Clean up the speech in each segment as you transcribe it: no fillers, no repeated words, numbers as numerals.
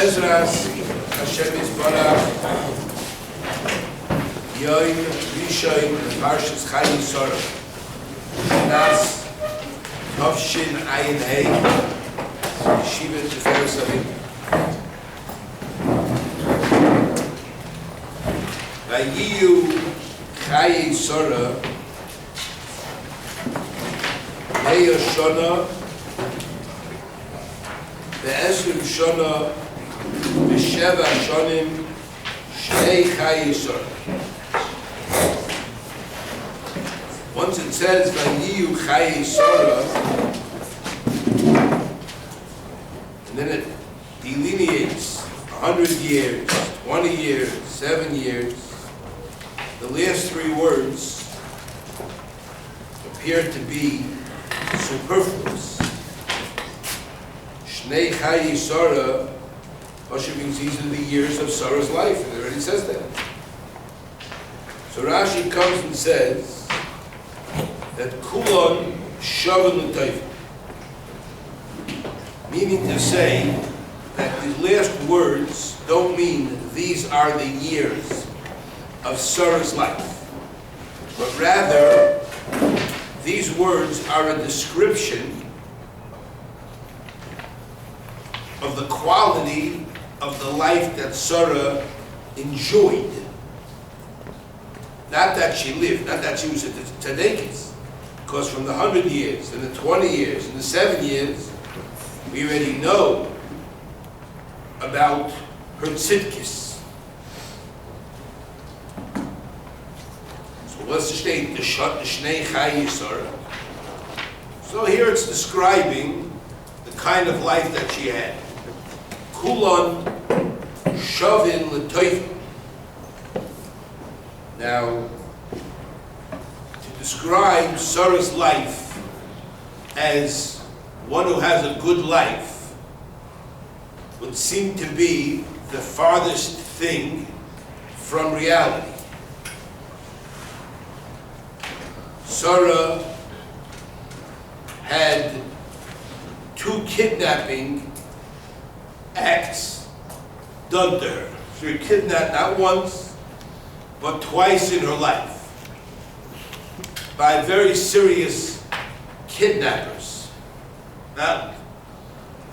Bezras Hashem Yisbarach Yoim Rishon Parshas Chayi Sorah Nas Tovshin Ayin Hey Shiva Tiferes Avim Vayiyu Chayi Sorah Leya Shona Ve'esrim Shona Ve'sheva Shonim Shnei Chayi Sorah. Once it says Vayiyu Chayi Sorah, and then it delineates 100 years, 20 years, 7 years, the last three words appear to be superfluous. Shnei Chayi Sorah, Moshe means these are the years of Sarah's life, and it already says that. So Rashi comes and says that Kulon Shavon L'Tayv, meaning to say that the last words don't mean these are the years of Sarah's life, but rather these words are a description of the quality of the life that Sarah enjoyed. Not that she lived, not that she was a tzaddikus, because from the 100 years, and the 20 years, and the 7 years, we already know about her tzidkis. So what's the state? The Shnei Chayi Sorah. So here it's describing the kind of life that she had. Kulon Shavin L'Toiv. Now, to describe Sarah's life as one who has a good life would seem to be the farthest thing from reality. Sarah had 2 kidnapping acts done to her. She was kidnapped not once, but twice in her life by very serious kidnappers. Not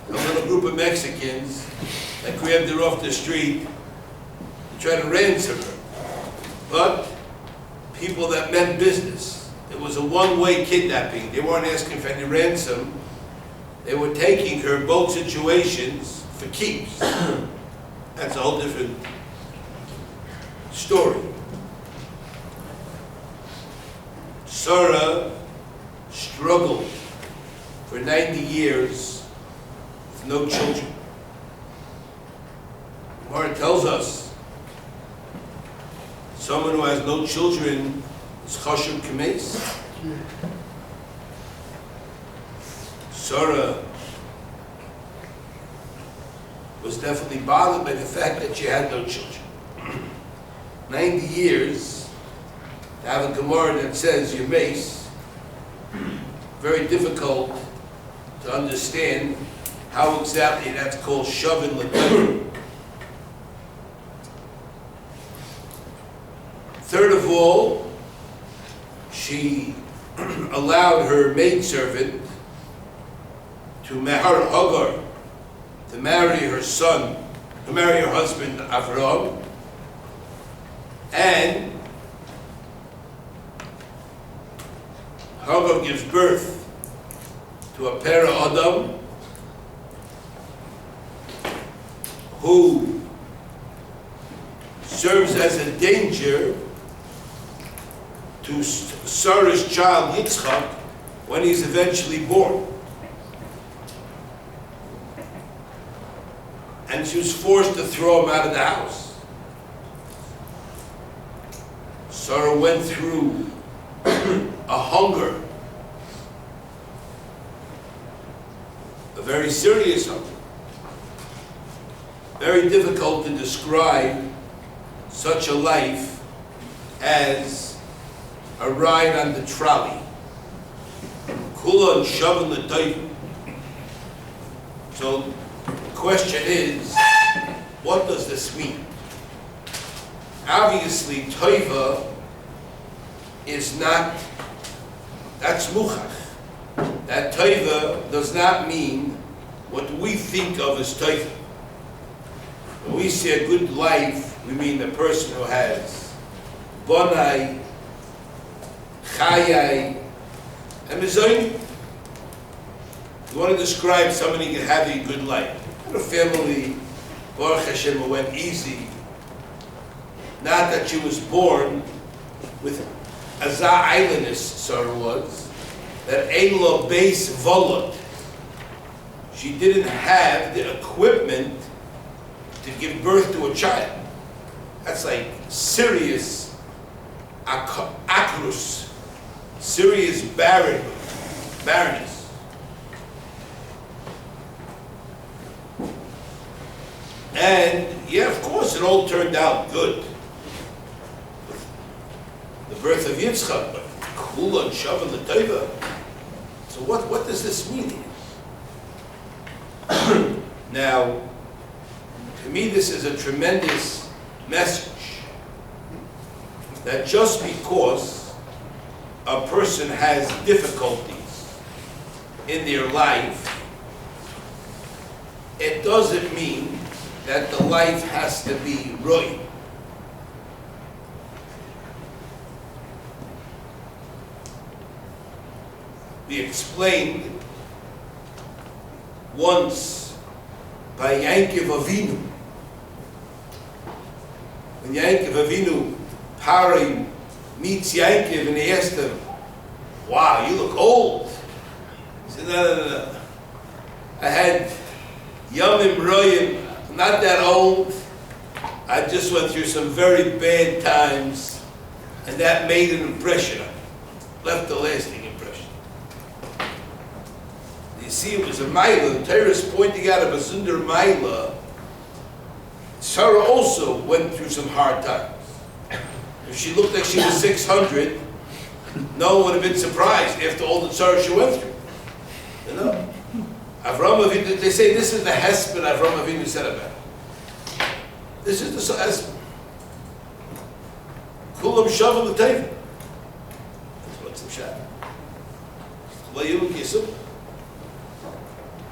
a little group of Mexicans that grabbed her off the street to try to ransom her, but people that meant business. It was a one-way kidnapping. They weren't asking for any ransom. They were taking her in both situations for keeps. That's a whole different story. Sarah struggled for 90 years with no children. Gemara tells us someone who has no children is chashuv k'meis. Sarah was definitely bothered by the fact that she had no children. 90 years to have a Gemara that says your mace, very difficult to understand how exactly that's called Shavin L'Tayv. Third of all, she allowed her maidservant to Mehar Hagar, to marry her son, to marry her husband Avram, and Hagar gives birth to a Para Adam who serves as a danger to Sarah's child Yitzchak when he's eventually born. And she was forced to throw him out of the house. Sarah went through a hunger, a very serious hunger. Very difficult to describe such a life as a ride on the trolley. Kula and Shavin L'Tayv. So the question is, what does this mean? Obviously, toiva is not, that's muchach. That toiva does not mean what we think of as toiva. When we say a good life, we mean the person who has bonai, chayai, and mezonim. You want to describe somebody who can have a good life. Not a family, Baruch Hashem, who went easy. Not that she was born with Azah Islandess, Sarah was, that Eila base volot. She didn't have the equipment to give birth to a child. That's like serious akrus, serious barrenness. And yeah, of course, it all turned out good. The birth of Yitzchak, but Kula and Shav and L'Teva. So what does this mean? Now, to me, this is a tremendous message that just because a person has difficulties in their life, it doesn't mean that the life has to be ruined. We explained once by Yankov Avinu. When Yankov Avinu, Pari meets Yankov and he asked him, "Wow, you look old." He said, No. I had Yomim Royim, I'm not that old. I just went through some very bad times, and that made an impression on me, left a lasting impression. You see, it was a Maila. The Torah is pointing out of a Zunder Maila. Sarah also went through some hard times. If she looked like she was 600, no one would have been surprised after all the tzara she went through. You know? Avram Avinu, they say this is the hesped Avram Avinu said about it. This is the hesped. Kulam shavu l'teva. That's what's the shot. Kulayim kisum.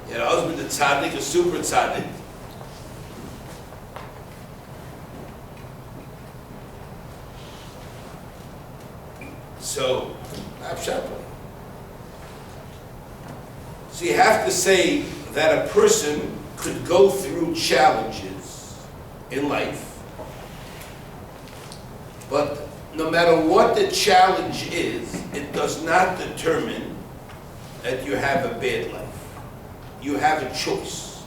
You had a husband, a tzaddik, a super tzaddik. So, so you have to say that a person could go through challenges in life, but no matter what the challenge is, it does not determine that you have a bad life. You have a choice.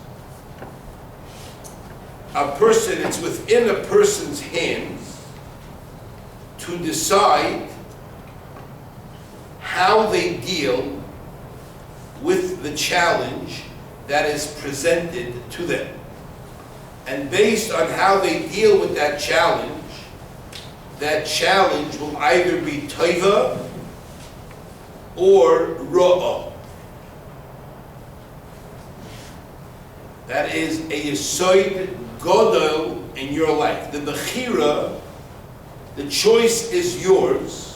A person, it's within a person's hands to decide how they deal with the challenge that is presented to them. And based on how they deal with that challenge will either be taiva or ra'ah. That is a yesod godel in your life. The bechira, the choice is yours.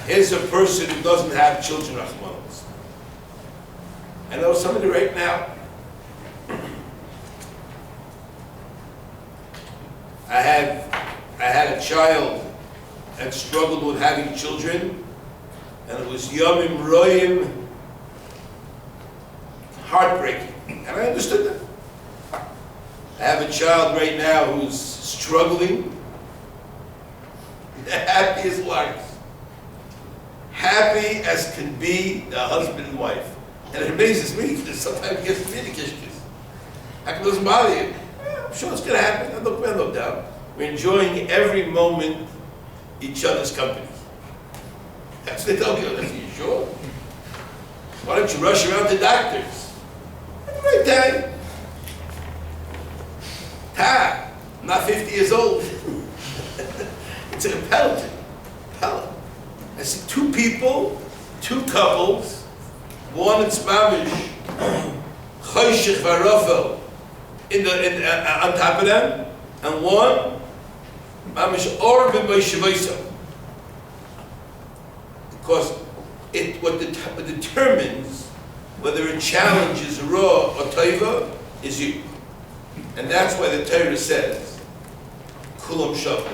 Here's a person who doesn't have children, Rahmanos. I know somebody right now. I had a child that struggled with having children, and it was yomim royim, heartbreaking, and I understood that. I have a child right now who's struggling, the happiest life. Happy as can be, the husband and wife. And it amazes me, because sometimes he gets to me the kishkis. How come it doesn't bother you? Yeah, I'm sure it's going to happen, I have no doubt. We're enjoying every moment each other's company. That's what they tell me. Are you sure? Why don't you rush around to doctors? At the right time. I'm not 50 years old. It's an imperative. I see two people, two couples, one it's mamish, choshech varofel, on top of them, and one mamish or b'moishavoisa. Because what determines whether a challenge is raw or taiva is you. And that's why the Torah says, kulam shav.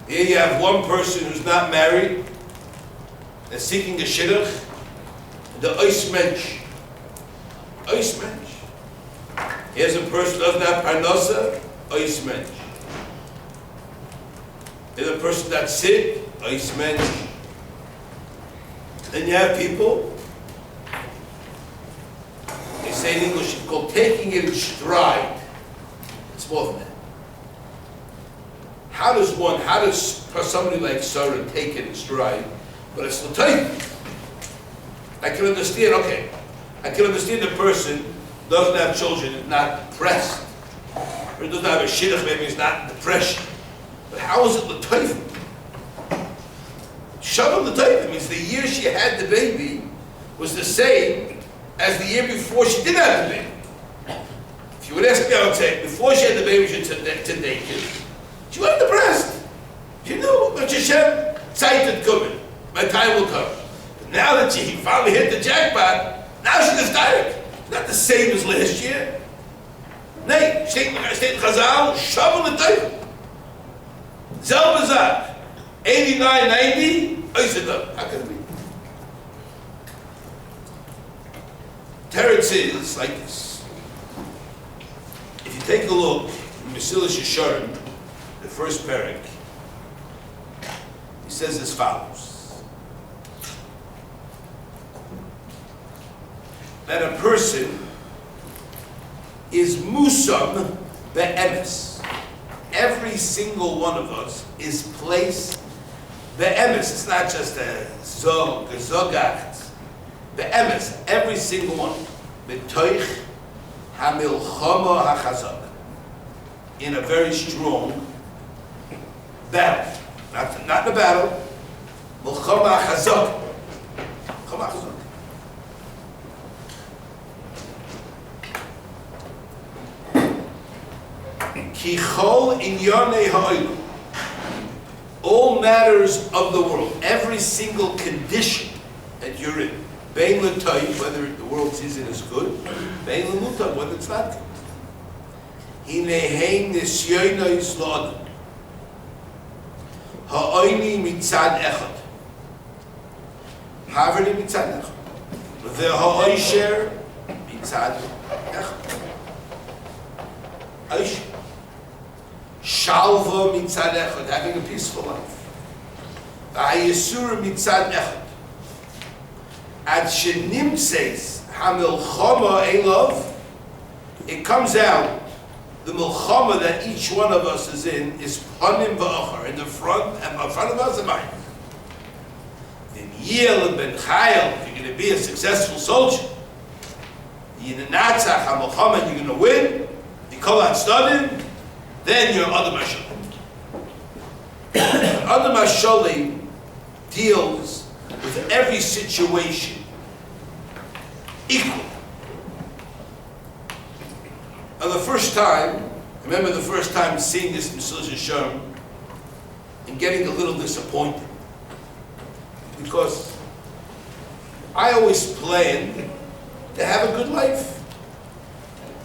Here you have one person who's not married and seeking a shidduch, the ois mensch. Ois mensch. Here's a person who doesn't have parnasa, ois mensch. Here's a person that's sick, ois mensch. Then you have people, they say in English, it's called taking it in stride. It's more than that. How does somebody like Sarah take it in stride? But it's the type. I can understand, okay. I can understand the person doesn't have children, is not depressed. Or doesn't have a shidduch, maybe he's not in depression. But how is it the type? Shalom the type means the year she had the baby was the same as the year before she didn't have the baby. If you would ask me, I would say, before she had the baby, she took naked. She wasn't depressed. She knew, but Hashem, Zeit had coming. My time will come. But now that she finally hit the jackpot, now she's hysteric. It's not the same as last year. Nay, steht in Chazal, Shavu l'tayv. Zel bezach. 89, 90, Oisedam. How can it be? Teretz is like this. If you take a look in Mesilas Yesharim, the first parak, he says as follows: that a person is musam be'emes. Every single one of us is placed be'emes. It's not just a zog, a zogacht. Be'emes, every single one. B'toich hamilchama hachazak. In a very strong battle. Not in a battle. Milchama hachazak. Milchama hachazak. Kichol inyonei ha'olam. All matters of the world, every single condition that you're in, bein l'tayv, whether the world sees it as good, bein l'mutav, whether it's not good. Hinehein nisyonos l'adam. Ha'oini mitzad echad. Haverni mitzad echad. Ve'ha'oisher mitzad echad. Oisher. Shalva mitzad echad, having a peaceful life. V'hayisura mitzad echad. Ad shenimtzeis hamilchama elov, it comes out, the milchama that each one of us is in is panim v'achar, in the front and in front of us and behind. In Yil and Ben Chayil, if you're going to be a successful soldier, you're in the Natzach hamilchama, you're going to win. You call out studying. Then you're Adam HaSholim. Adam HaSholim deals with every situation equally. And the first time, remember the first time seeing this Mesilas Yesharim and getting a little disappointed. Because I always planned to have a good life.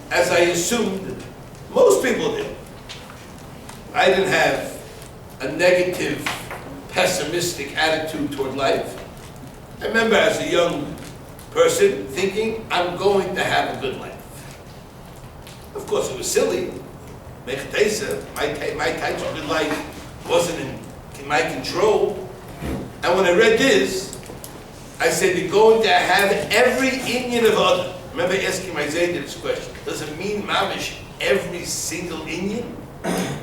As I assumed most people did. I didn't have a negative, pessimistic attitude toward life. I remember as a young person thinking, I'm going to have a good life. Of course, it was silly. My type of good life wasn't in my control. And when I read this, I said, you're going to have every Inyan of other. I remember asking my Zayd this question. Does it mean mamish every single Inyan?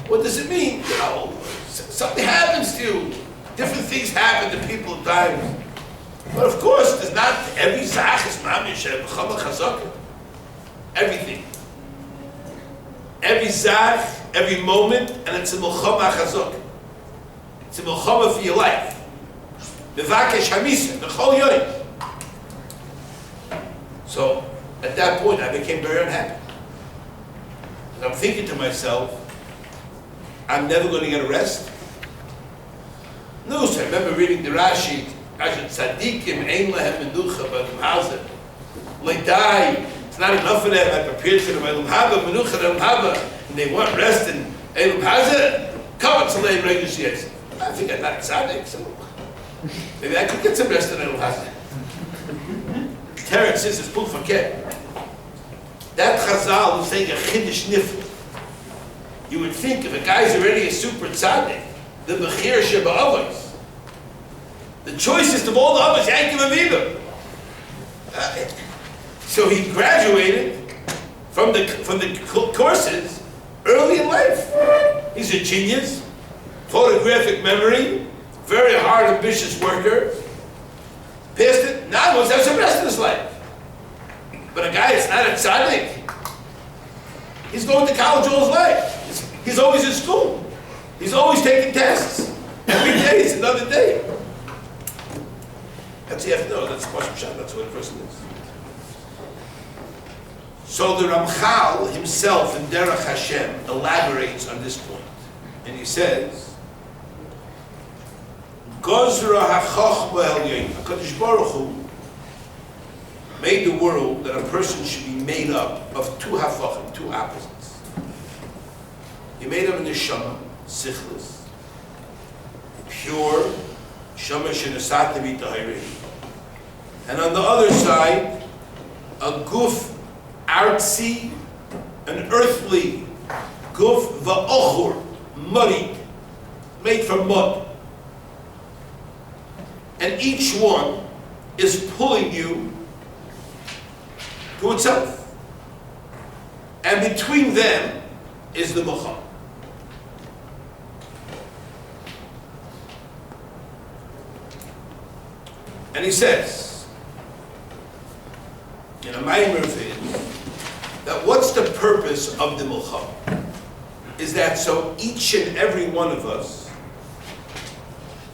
What does it mean? You know, something happens to you. Different things happen to people at times. But of course, there's not every zach is mamish, b'chama chazaka. Everything. Every zach, every moment, and it's a milchama chazaka. It's a milchama for your life. Mevakesh hamisa, the chol yoyim. So, At that point, I became very unhappy. And I'm thinking to myself, I'm never going to get a rest. No, so I remember reading the Rashi, Tzadikim ein lehem menucha b'olam hazeh. Like die, it's not enough for them. I prepared for them Olam haba, menucha Olam haba, and they want rest in Olam hazeh. Come to lay regular yes. I think I'm not tzaddik, so maybe I could get some rest in Olam hazeh. Terence says it's pul fakir. That Chazal is saying a chiddush nifl. You would think if a guy's already a super tzaddik, the Bechir Sheba Avos, the choicest of all the Avos, Yankim Aviva. So he graduated from the courses early in life. He's a genius, photographic memory, very hard, ambitious worker. Passed it, now he wants to have some rest in his life. But a guy that's not a tzaddik, he's going to college all his life. He's always in school. He's always taking tests. Every day is another day. That's you have to know. That's Pashut. That's what a person is. So the Ramchal himself in Derech Hashem elaborates on this point. And he says, Gozra HaChochma El Yoim. HaKadosh Baruch Hu made the world that a person should be made up of two hafachim, two opposites. He made up a neshama, sichlis, pure, shamash and asatavi tahiri. And on the other side, a guf artsi, an earthly guf va'ochur, muddy, made from mud. And each one is pulling you to itself. And between them is the Machal. And he says, in a Maimer that what's the purpose of the Machal? Is that so each and every one of us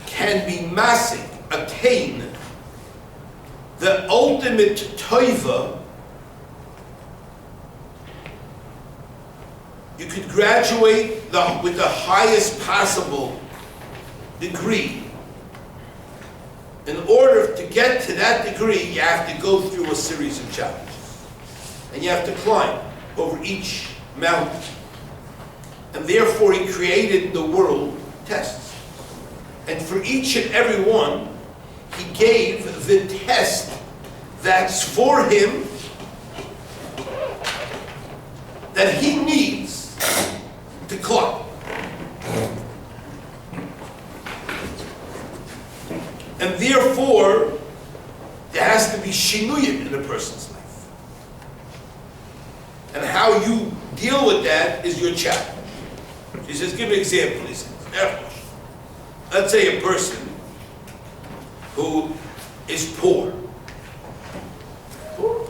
can be masik, attain the ultimate toiva. You could graduate with the highest possible degree. In order to get to that degree, you have to go through a series of challenges. And you have to climb over each mountain. And therefore, he created the world tests. And for each and every one, he gave the test that's for him, that he needs to climb. And therefore, there has to be shinuyim in a person's life. And how you deal with that is your challenge. He says, give an example. He says, let's say a person who is poor. Poor.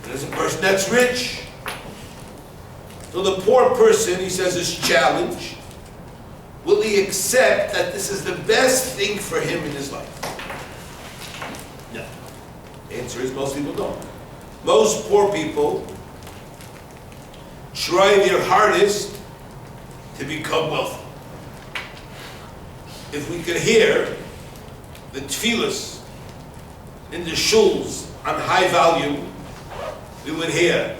And there's a person that's rich. So the poor person, he says, is challenged. Will he accept that this is the best thing for him in his life? No. The answer is most people don't. Most poor people try their hardest to become wealthy. If we could hear the tefillas in the shuls on high volume, we would hear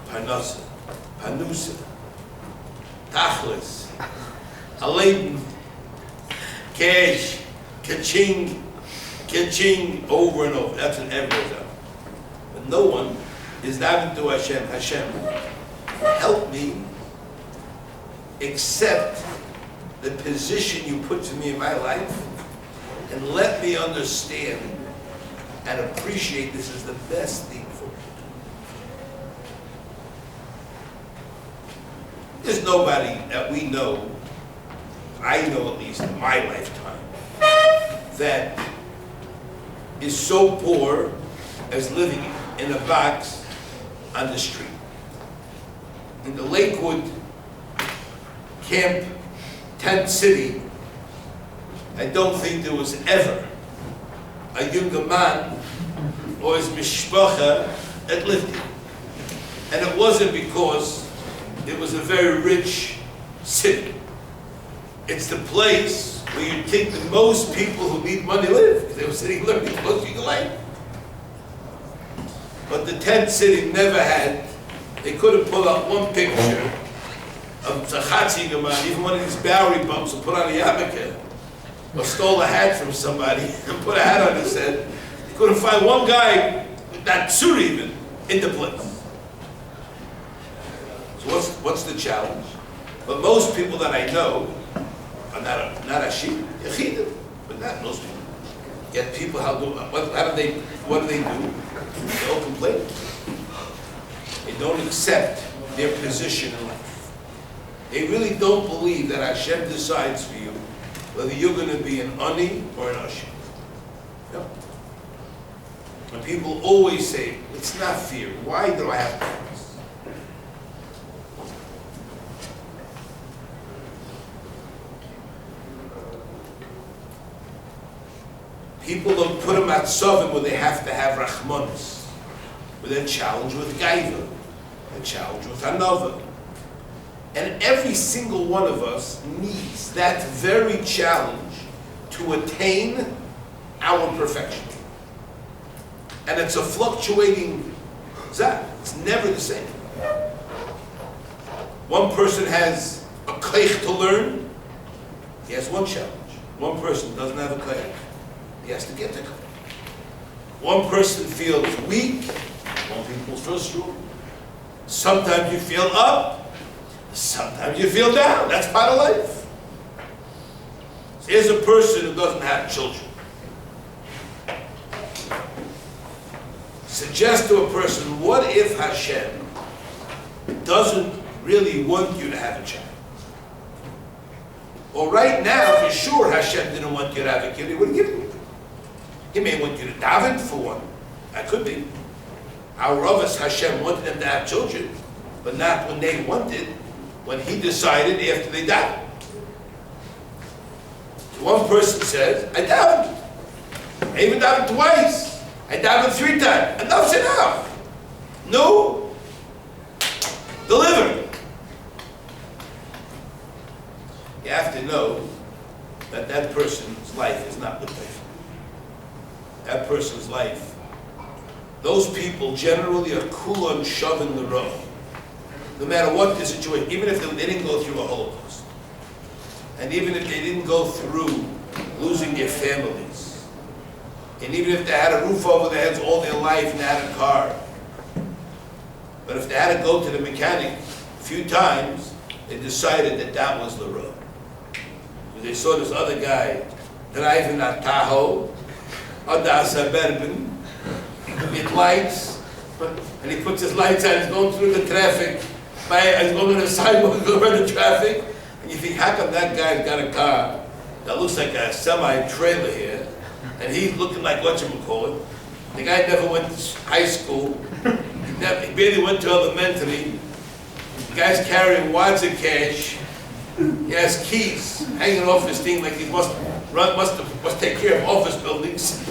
Parnasa, Panusa, Tachlis, Aladdin, Cash, Kaching, Kaching, over and over. That's what everybody does. But no one is davening to Hashem. Hashem, help me accept the position you put to me in my life, and let me understand and appreciate this is the best thing for me. There's nobody that we know, I know at least in my lifetime, that is so poor as living in a box on the street. In the Lakewood camp tent city, I don't think there was ever a younger man or his mishpacha at Lifty. And it wasn't because it was a very rich city. It's the place where you think the most people who need money live, because they were sitting learning close to your life. But the tent city never had, they couldn't pull out one picture of Zachatzi Gaman, even one of these Bowery bumps, and put on a yarmulke, or stole a hat from somebody and put a hat on his head. You couldn't find one guy with that suit even in the place. So what's the challenge? But most people that I know are not Ashim, Yechidim, but not most people. Yet people, what do they do? They all complain. They don't accept their position in life. They really don't believe that Hashem decides for you whether you're going to be an Ani or an Ashim. No. And people always say, it's not fair. Why do I have to do this? People don't put them at Sovim where they have to have Rachmanis, where they're challenged with Gaiva, they're challenged with Hanova. And every single one of us needs that very challenge to attain our perfection. And it's a fluctuating zah. It's never the same. One person has a koich to learn, he has one challenge. One person doesn't have a koich. He has to get to koich. One person feels weak, one people feel strong. Sometimes you feel up, sometimes you feel down. That's part of life. So here's a person who doesn't have children. Suggest to a person, what if Hashem doesn't really want you to have a child? Or right now, for sure, Hashem didn't want you to have a kid, he wouldn't give you. He may want you to daven for one. That could be. Our Ravas, Hashem wanted them to have children, but not when they wanted, when he decided after they died. So one person says, I davened. I even davened twice. I davened 3 times. Enough's enough. No. Deliver. You have to know that that person's life is not with faith. That person's life. Those people generally are kulan shoving the road. No matter what the situation, even if they didn't go through a Holocaust, and even if they didn't go through losing their families, and even if they had a roof over their heads all their life and they had a car, but if they had to go to the mechanic a few times, they decided that that was the road. So they saw this other guy driving a Tahoe, a Suburban, with lights, and he puts his lights on, he's going through the traffic, he's going on the sidewalk, going around the traffic, and you think, how come that guy's got a car that looks like a semi-trailer here, and he's looking like whatchamacallit? The guy never went to high school, he barely went to elementary, the guy's carrying wads of cash, he has keys hanging off his thing like he must take care of office buildings.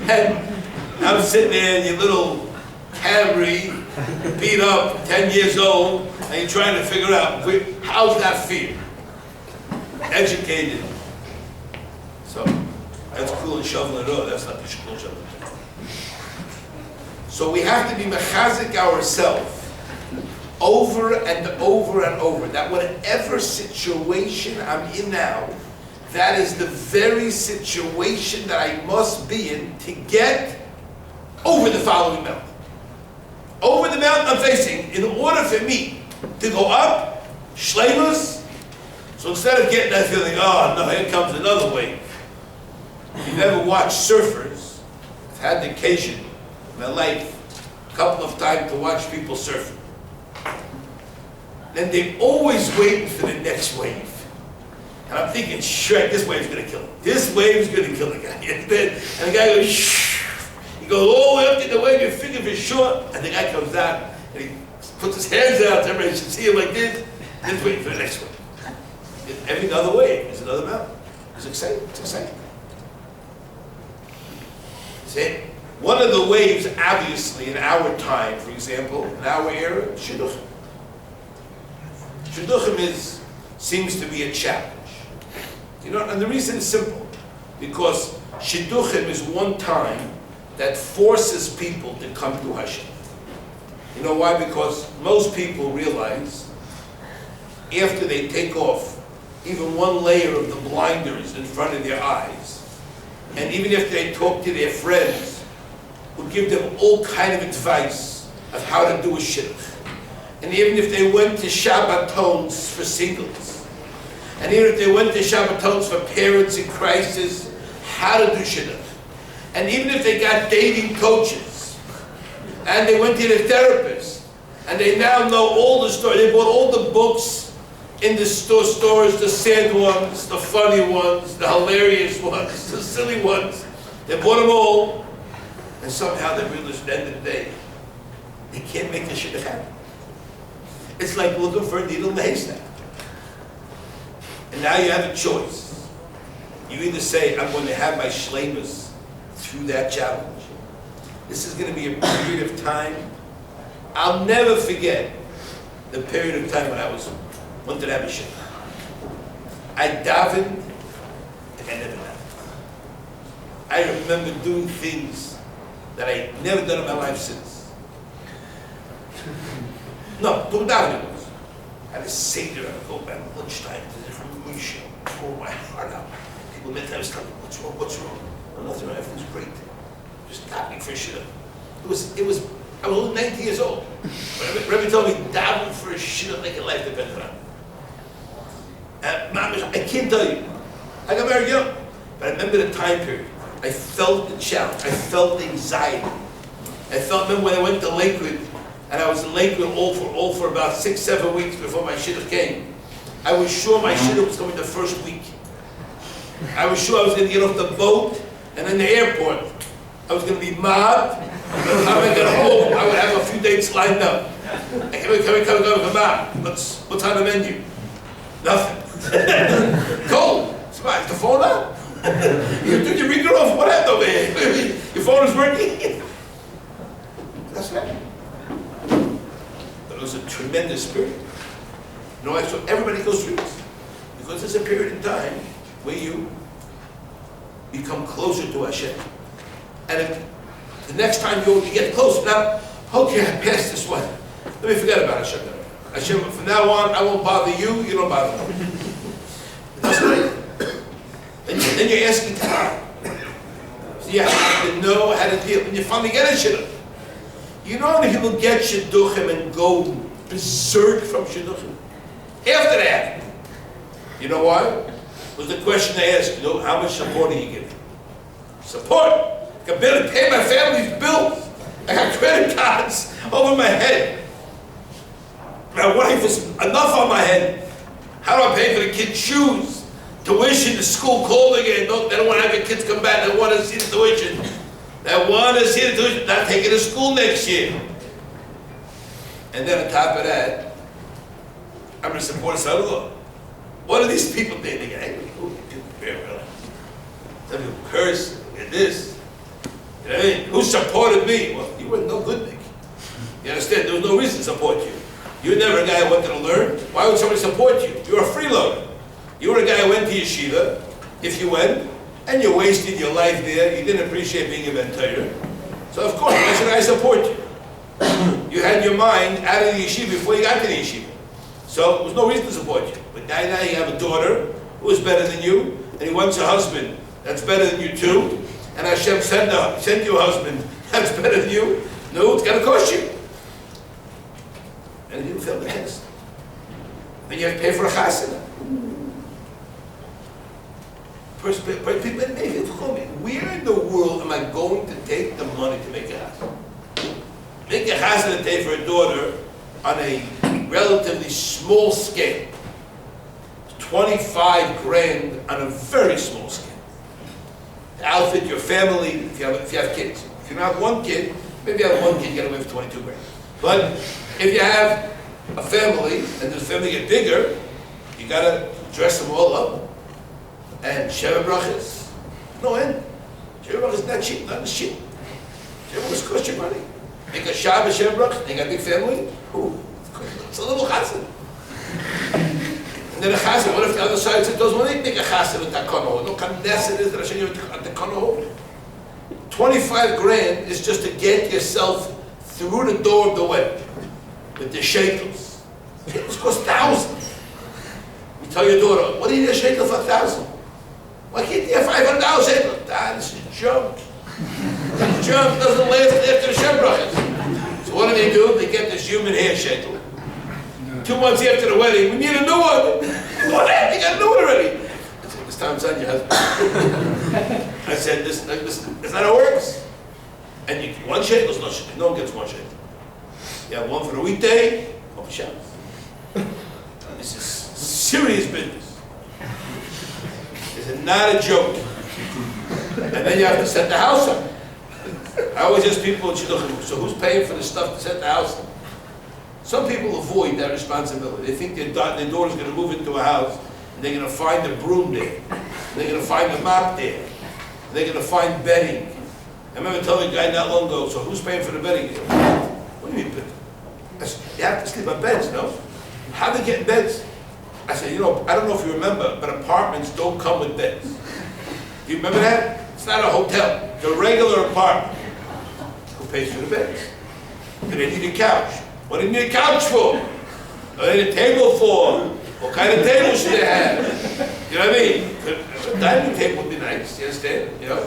And I'm sitting there in your little Camry, beat up, 10 years old, and you're trying to figure out, how's that feel? Educated. So, that's cool and shoveling it up. That's not the cool shoveling it. So we have to be mechazik ourselves over and over and over, that whatever situation I'm in now, that is the very situation that I must be in to get over the following mountain. Over the mountain I'm facing, in order for me to go up, shleimus. So instead of getting that feeling, oh no, here comes another wave. If you've ever watched surfers, I've had the occasion in my life a couple of times to watch people surfing. Then they're always waiting for the next wave. And I'm thinking, Shrek, this wave's gonna kill him. This wave's gonna kill the guy. And the guy goes, shh. He goes all the way up to the wave, you figure if it's short, and the guy comes out, and he puts his hands out, everybody should see him like this, and he's waiting for the next one. Every other wave is another mountain. It's exciting, it's exciting. See, One of the waves, obviously, in our time, for example, in our era, shidduchim. Shidduchim seems to be a challenge. You know, and the reason is simple. Because shidduchim is one time that forces people to come to Hashem. You know why? Because most people realize after they take off even one layer of the blinders in front of their eyes, and even if they talk to their friends who give them all kind of advice of how to do a shidduch, and even if they went to Shabbatons for singles, and even if they went to Shabbatons for parents in crisis, how to do shidduch, and even if they got dating coaches, and they went to the therapist, and they now know all the stories, they bought all the books in the stores, the sad ones, the funny ones, the hilarious ones, the silly ones. They bought them all, and somehow they realized at the end of the day, they can't make this shit happen. It's like looking for a needle in the haystack. And now you have a choice. You either say, I'm going to have my shleimus through that challenge. This is going to be a period of time. I'll never forget the period of time when I wanted to have a shit. I davened, and I never davened. I remember doing things that I never done in my life since. No, don't daven. I had to sit there and go back at lunchtime to the Moshe, pour my heart out. People met me, I was telling me, what's wrong? Well, nothing wrong, everything's great. Just davening for a shit. I was only 19 years old. But Rebbe told me, daven for a shit like your life depends on it. I can't tell you. I got very young. But I remember the time period. I felt the challenge. I felt the anxiety. Remember when I went to Lakewood, and I was in Lakewood all for about 6-7 weeks before my shidduch came. I was sure my shidduch was coming the first week. I was sure I was going to get off the boat, and in the airport, I was going to be mobbed. By the time I got home, I would have a few dates lined up. Come on. What's on the menu? Nothing. Cold. Is the phone out? You took your reader off. What happened over here? Your phone is working? That's right. But it was a tremendous period. You know, so everybody goes through this. Because there's a period of time where you become closer to Hashem. And if the next time you get closer, now, okay, I passed this one. Let me forget about Hashem. Hashem, from now on, I won't bother you, you don't bother me. That's right. Then you're asking God. So you have to know how to deal. When you finally get a shidduch, you know how many people get shidduchim and go berserk from shidduchim? After that. You know why? Was the question they asked, you know, how much support are you giving? Support? I can barely pay my family's bills. I got credit cards over my head. My wife is enough on my head. How do I pay for the kids' shoes? Tuition, the school called again. They don't want to have your kids come back. They want to see the tuition. They want to see the tuition. Not taking to school next year. And then on top of that, I'm going to support a son-in-law. What are these people doing? They get angry. Oh, you really. Some people curse and this. You know what I mean? Who supported me? Well, you were no good, Nick. You understand? There was no reason to support you. You were never a guy who wanted to learn. Why would somebody support you? You were a freeloader. You were a guy who went to yeshiva, if you went, and you wasted your life there. You didn't appreciate being a mentor. So of course, why should I support you? You had your mind out of the yeshiva before you got to the yeshiva. So there was no reason to support you. But now you have a daughter who is better than you, and he wants a husband that's better than you too. And Hashem sent you a husband that's better than you. No, it's going to cost you. And you fail the test. Then you have to pay for a chasana. People call me, where in the world am I going to take the money to make a chasana? Make a chasana today for a daughter on a relatively small scale. 25 grand on a very small scale. To outfit your family, if you have kids. If you don't have one kid, maybe you have one kid, you get away with 22 grand. But if you have a family, and the family get bigger, you gotta dress them all up. And Sheva Brachas, no end. Sheva Brachas is not cheap, not cheap. It was cost you money. They got Shabbos Shembrach, they got a big family. Ooh, it's a little chassid. And then a chassid, what if the other side said, those money, make a chassid with takono. No knesset is that I show you at the takono. 25 grand is just to get yourself through the door of the wedding with the shekels. Shekels cost thousands. You tell your daughter, what do you need a shekel for 1,000? Why can't you have $500 shekel? Dad, this is junk. Junk doesn't last after the Shembrachas. So what do? They get this human hair shekel. 2 months after the wedding, we need a new one. What? You got a new one already. I said, this time's on your husband. I said, this is not how it works. And you, one shekel is no shekel. No one gets one shekel. You have one for the weekday, one for Shabbos. This is serious business. This is not a joke. And then you have to set the house up. I always ask people in Shidduchim, so who's paying for the stuff to set the house up? Some people avoid that responsibility. They think their daughter's going to move into a house, and they're going to find a broom there. They're going to find a mop there. They're going to find bedding. I remember telling a guy not long ago, so who's paying for the bedding? What do you mean bedding? I said, you have to sleep on beds, no? How do they get in beds? I said, I don't know if you remember, but apartments don't come with beds. Do you remember that? It's not a hotel. It's a regular apartment. Who pays for the beds? Do they need a couch? What do they need a couch for? What do they need a table for? What kind of table should they have? You know what I mean? A dining table would be nice, you understand? You know?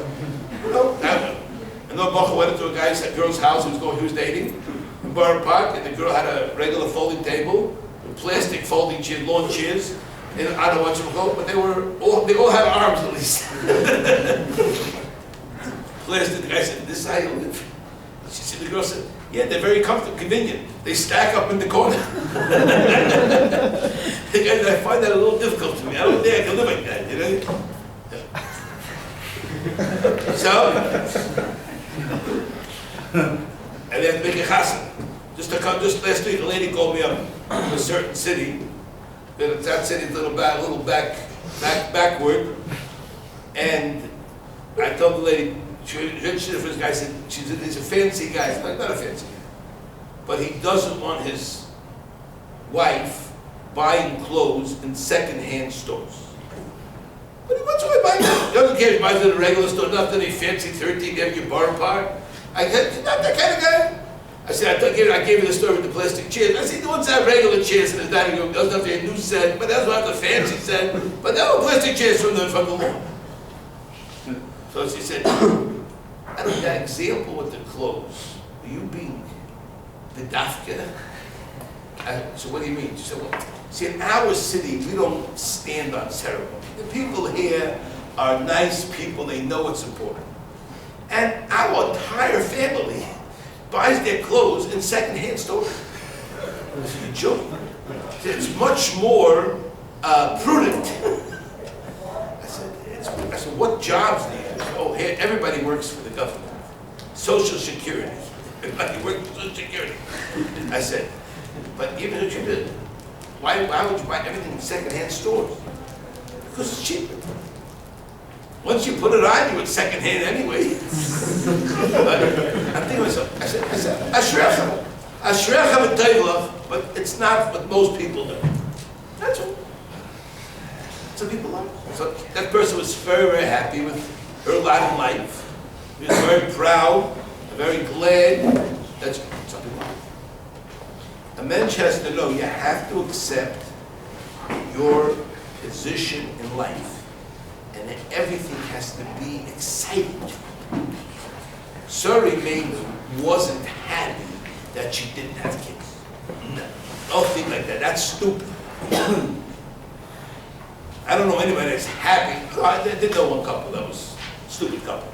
I know Bacha went into a girl's house he was dating in Borough Park, and the girl had a regular folding table, with plastic folding chairs, lawn chairs, and I don't know what you would call it, but they all had arms at least. Plastic, the guy said, this is how you live. She said, the girl said, yeah, they're very comfortable, convenient. They stack up in the corner. I find that a little difficult to me. I don't think I can live like that, you know? So, and they have to make a chassan. Just last week, a lady called me up from a certain city. That city's a little backward. And I told the lady, this guy said, he's a fancy guy. He's not a fancy guy. But he doesn't want his wife buying clothes in second-hand stores. But what's why buying that? He doesn't care if he buys it at a regular store, nothing any fancy 13 every bar part. I said, he's not that kind of guy. I said, I gave you the story with the plastic chairs. I said, the ones that have regular chairs in the dining room, doesn't have their new set, but that's not the fancy set. But they were plastic chairs from the lawn. So she said, I don't that example with the clothes. Are you being the dafka? So what do you mean? She said, well, see, in our city, we don't stand on ceremony. The people here are nice people. They know what's important. And our entire family buys their clothes in second-hand stores. This is a joke. It's much more prudent. I said, what jobs do you have? Oh, here, everybody works for the government. Social Security. Everybody works for Social Security. I said, but even if you did, why would you buy everything in second-hand stores? Because it's cheaper. Once you put it on, you it's second-hand anyway. I'm thinking to myself, I said, Ashrecha v'tevla, but it's not what most people do. That's all. Some people are. So that person was very, very happy with her lot in life. He was very proud, very glad. That's some people are. A mensch has to know you have to accept your position in life. And everything has to be exciting. Suri Meinu wasn't happy that she didn't have kids. No, don't think like that. That's stupid. I don't know anybody that's happy. I did know one couple that was a stupid couple.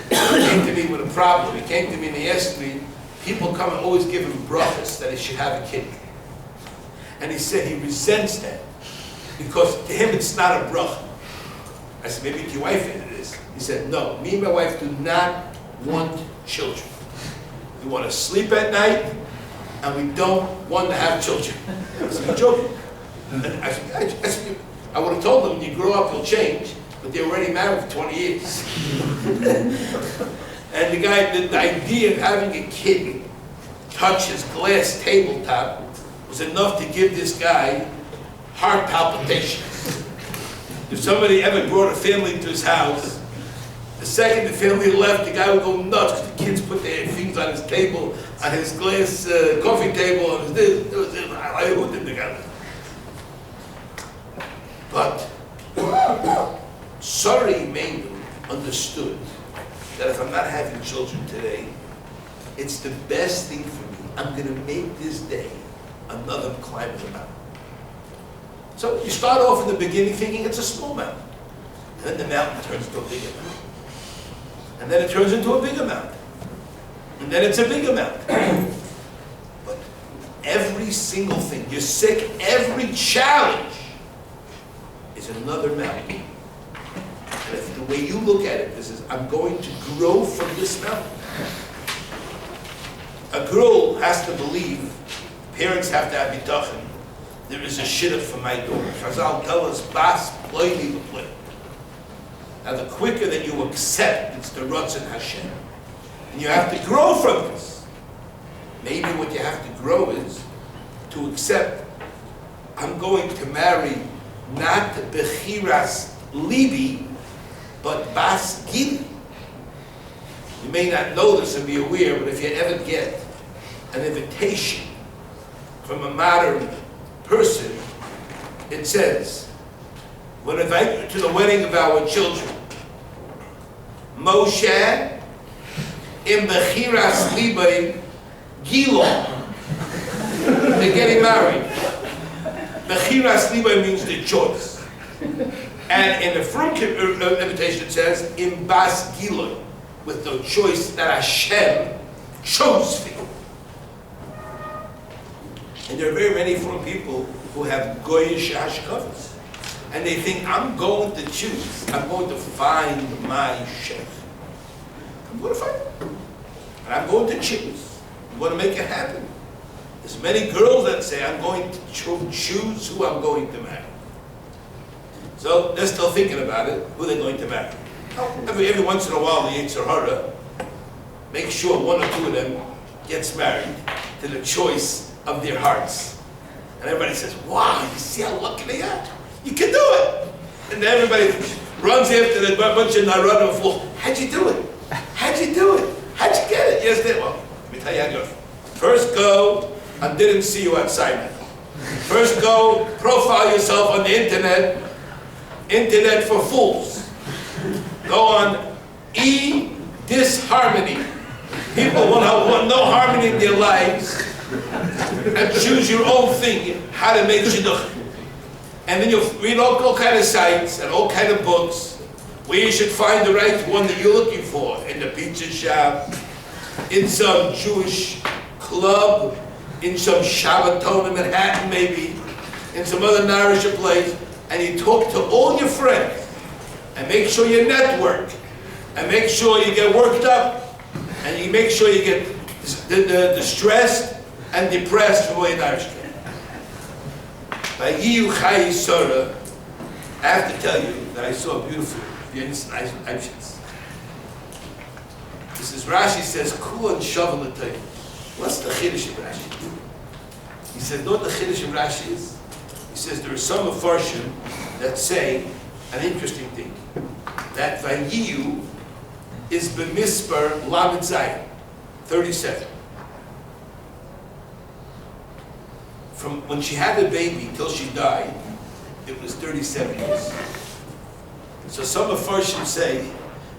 He came to me with a problem. He came to me and he asked me, people come and always give him brachas that he should have a kid. And he said he resents that because to him it's not a bracha. I said, maybe to your wife it is. He said, no, me and my wife do not want children. We want to sleep at night, and we don't want to have children. I said, you're joking. And I would have told them, when you grow up, you'll change. But they were already married for 20 years. And the idea of having a kid touch his glass tabletop was enough to give this guy heart palpitations. If somebody ever brought a family to his house, the second the family left, the guy would go nuts because the kids put their things on his table, on his glass coffee table, on his this. I wouldn't think of it. But Sarah Imenu understood that if I'm not having children today, it's the best thing for me. I'm going to make this day another climb of the mountain. So you start off in the beginning thinking it's a small mountain. And then the mountain turns into a bigger mountain. And then it turns into a bigger mountain. And then it's a bigger mountain. But every single thing, you're sick, every challenge is another mountain. And if the way you look at it, this is, I'm going to grow from this mountain. A girl has to believe, parents have to have bitachon, there is a shidduch for my daughter. Chazal tell us, bas ploini b'ploi. Now the quicker that you accept, it's the Ratzon Hashem. And you have to grow from this. Maybe what you have to grow is to accept, I'm going to marry not Bechiras Libi, but Bas Gili. You may not know this and be aware, but if you ever get an invitation from a modern person, it says, we'll invite you to the wedding of our children. Moshe in Bechiras Libi Gilo. They're getting married. Bechiras Libi means the choice. And in the Frum invitation it says, in Bas Gilo, with the choice that Hashem chose for you. And there are very many Frum people who have goyish hashkavas. And they think, I'm going to choose. I'm going to find my sheikh. I'm going to find it. And I'm going to choose. I'm going to make it happen. There's many girls that say, I'm going to choose who I'm going to marry. So they're still thinking about it, who they're going to marry. Every once in a while, the Yetzer Hara, make sure one or two of them gets married to the choice of their hearts. And everybody says, wow, you see how lucky they are? You can do it. And then everybody runs after the bunch of Narodim and fools. How'd you do it? How'd you do it? How'd you get it? Yes, they, well, let me tell you how to go. First go, I didn't see you at Simon. First go, profile yourself on the internet. Internet for fools. Go on disharmony. People want no harmony in their lives. And choose your own thing, how to make shidduch. And then you'll read all kind of sites and all kind of books where you should find the right one that you're looking for. In the pizza shop, in some Jewish club, in some Shabbaton in Manhattan maybe, in some other Narisha place, and you talk to all your friends and make sure you network and make sure you get worked up and you make sure you get distressed and depressed from all your Narisha. By Yiyu Chai Yisroel, I have to tell you that I saw a beautiful Eibshitz. This is Rashi says, Kulan Shavu L'Tayv. What's the Chiddush of Rashi? He said, know what the Chiddush of Rashi is? He says, there are some Mefarshim that say an interesting thing, that Vayiyu is B'misper Lamed Zayin, 37. From when she had the baby till she died, it was 37 years. So some of Farshim say,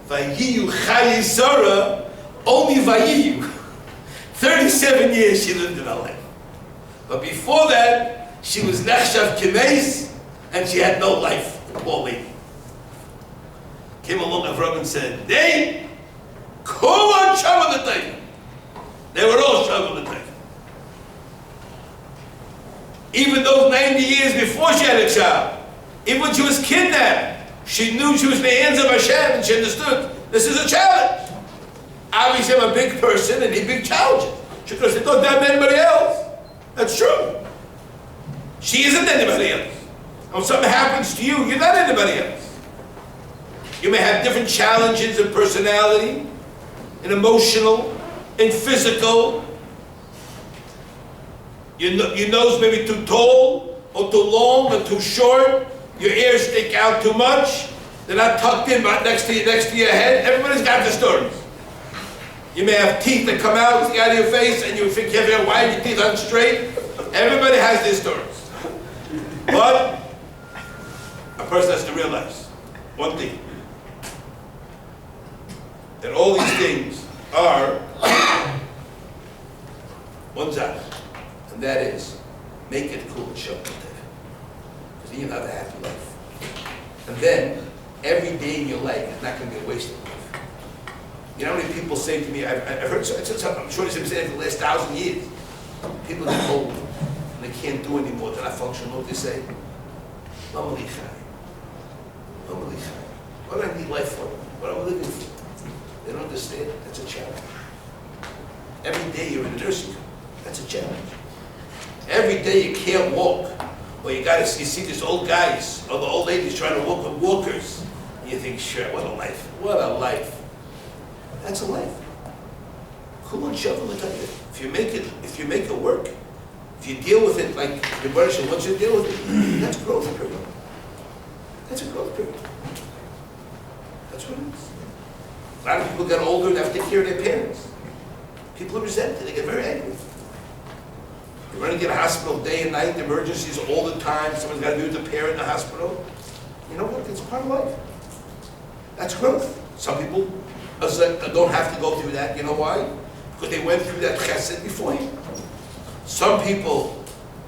Vayiyu Chai Yisroel, only Vayiyu. 37 years she lived in her life. But before that, she was Nechshav Kimeis, and she had no life, the poor lady. Came along Avram and said, they, Kulan Shavu L'Tayv. They were all Shavu L'Tayv. Even those 90 years before she had a child, even when she was kidnapped, she knew she was in the hands of Hashem and she understood this is a challenge. Obviously, I'm a big person and need big challenges. She could have said, don't damn anybody else. That's true. She isn't anybody else. And when something happens to you, you're not anybody else. You may have different challenges of personality, in emotional, in physical. Your nose may be too tall, or too long, or too short. Your ears stick out too much. They're not tucked in right next to your head. Everybody's got their stories. You may have teeth that come out of your face, and you think, why are your teeth aren't straight? Everybody has their stories. But a person has to realize one thing, that all these things are one zach, and that is, make it cool and show it. Because then you'll have a happy life. And then, every day in your life is not going to be a wasted life. You know how many people say to me, I've heard something, I'm sure they've been saying it for the last 1,000 years. People get old, and they can't do anymore, they're not functional. What they say? What do I need life for? What am I living for? They don't understand. That's a challenge. Every day you're in a nursing home. That's a challenge. Every day you can't walk. Or you see these old guys or the old ladies trying to walk with walkers. And you think, sure, what a life. What a life. That's a life. Cool and shovel it. If you make it work, if you deal with it like the British, once you deal with it, that's growth period. That's a growth period. That's what it is. A lot of people get older and have to take care of their parents. People are resented. They get very angry. You're running to the hospital day and night, emergencies all the time. Someone's got to be with the parent in the hospital. You know what? It's part of life. That's growth. Some people don't have to go through that. You know why? Because they went through that chesed beforehand. Some people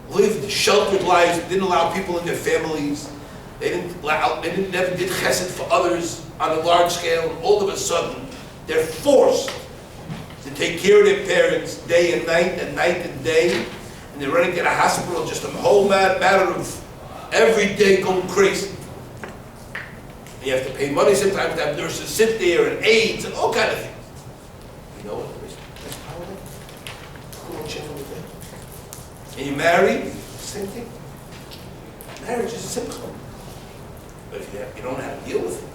lived sheltered lives, didn't allow people in their families. They never did chesed for others on a large scale. And all of a sudden, they're forced to take care of their parents day and night and day. And they're running to the hospital, just a whole matter of every day going crazy. And you have to pay money sometimes to have nurses sit there and aides and all kind of things. You know what? That's power. And you marry, same thing. Marriage is simple. But if you don't know how to deal with it,